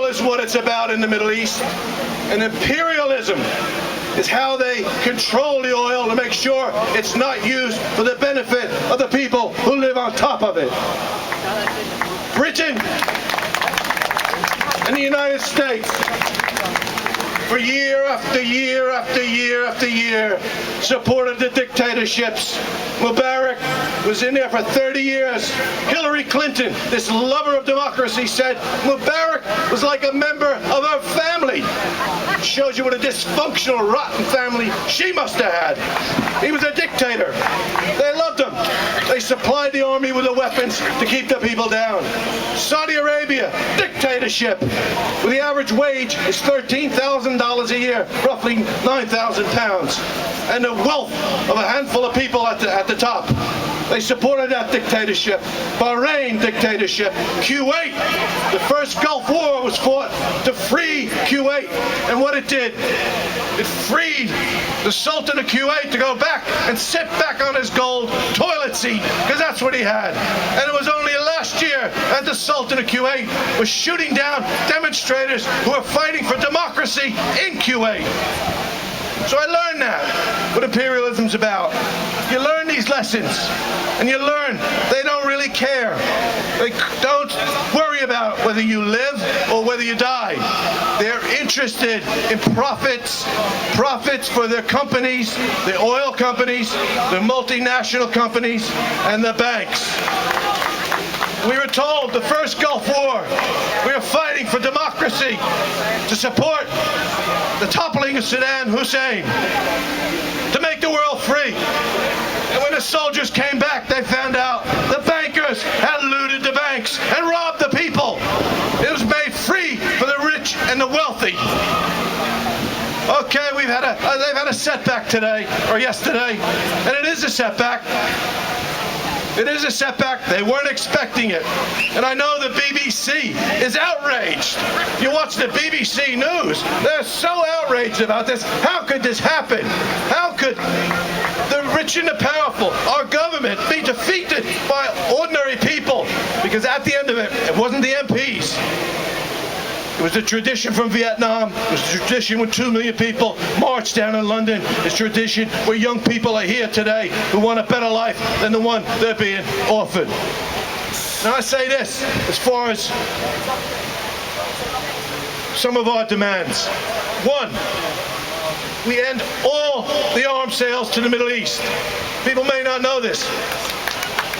oil is what it's about in the Middle East, and imperialism is how they control the oil to make sure it's not used for the benefit of the people who live on top of it. Britain and the United States, for year after year after year after year, supported the dictatorships. Mubarak was in there for 30 years. Hillary Clinton, this lover of democracy, said Mubarak was like a member of her family. Shows you what a dysfunctional, rotten family she must have had. He was a dictator. They loved him. They supplied the army with the weapons to keep the people down. Saudi Arabia, dictatorship, where the average wage is $13,000 a year, roughly 9,000 pounds, and the wealth of a handful of people at the top. They supported that dictatorship. Bahrain, dictatorship. Kuwait, the first Gulf War was fought to free Kuwait. And what it did, it freed the Sultan of Kuwait to go back and sit back on his gold toilet seat, because that's what he had. And it was only last year that the Sultan of Kuwait was shooting down demonstrators who were fighting for democracy in Kuwait. So I learned that, what imperialism's about. You learn these lessons, and you learn they don't really care. They don't worry about whether you live or whether you die. They're interested in profits for their companies, the oil companies, the multinational companies, and the banks. We were told the first Gulf War, we were fighting for democracy to support the toppling of Saddam Hussein, to make the world free. And when the soldiers came back, they found out the bankers had looted the banks and robbed the people. It was made free for the rich and the wealthy. Okay, they've had a setback today, or yesterday, and it is a setback. It is a setback. They weren't expecting it. And I know the BBC is outraged. You watch the BBC News, they're so outraged about this. How could this happen? How could the rich and the powerful, our government, be defeated by ordinary people? Because at the end of it, it wasn't the MPs. It was a tradition from Vietnam. It was a tradition when 2 million people marched down in London. It's a tradition where young people are here today who want a better life than the one they're being offered. Now I say this, as far as some of our demands. One, we end all the arms sales to the Middle East. People may not know this,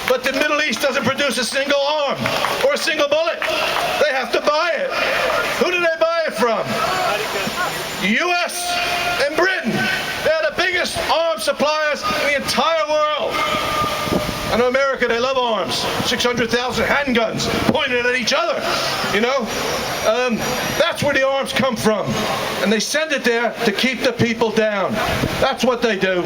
but the Middle East doesn't produce a single arm or a single bullet. They have to buy it. Who do they buy it from? The U.S. and Britain. They're the biggest arms suppliers in the entire world. I know America, they love arms. 600,000 handguns pointed at each other, you know? That's where the arms come from. And they send it there to keep the people down. That's what they do.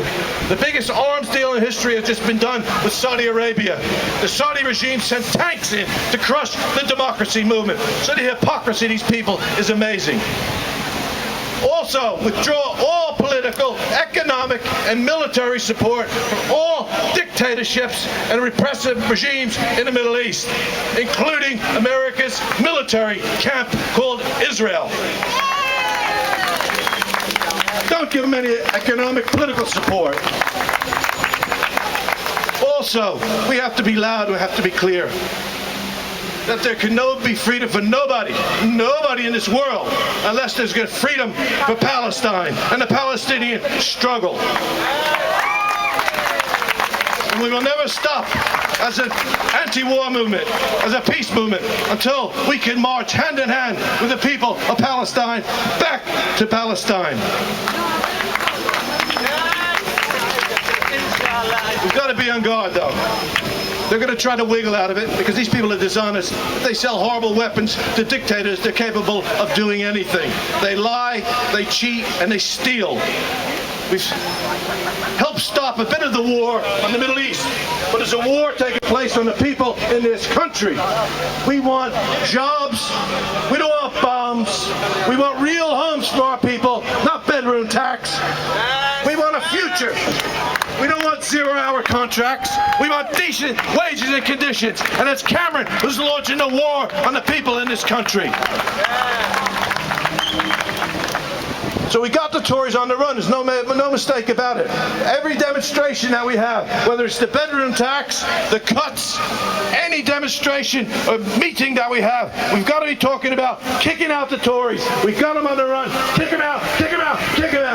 The biggest arms deal in history has just been done with Saudi Arabia. The Saudi regime sent tanks in to crush the democracy movement. So the hypocrisy of these people is amazing. Also, withdraw all political, economic, and military support from all dictatorships and repressive regimes in the Middle East, including America's military camp called Israel. Don't give them any economic, political support. Also, we have to be loud, we have to be clear, that there can be freedom for nobody in this world, unless there's good freedom for Palestine and the Palestinian struggle. And we will never stop as an anti-war movement, as a peace movement, until we can march hand in hand with the people of Palestine back to Palestine. We've got to be on guard, though. They're going to try to wiggle out of it because these people are dishonest. If they sell horrible weapons to dictators, they're capable of doing anything. They lie, they cheat, and they steal. We've helped stop a bit of the war on the Middle East, but there's a war taking place on the people in this country. We want jobs. We don't want bombs. We want real homes for our people, not bedroom tax. We want a future. We don't want want 0-hour contracts. We want decent wages and conditions. And it's Cameron who's launching the war on the people in this country. So we got the Tories on the run. There's no mistake about it. Every demonstration that we have, whether it's the bedroom tax, the cuts, any demonstration or meeting that we have, we've got to be talking about kicking out the Tories. We've got them on the run. Kick them out, kick them out, kick them out.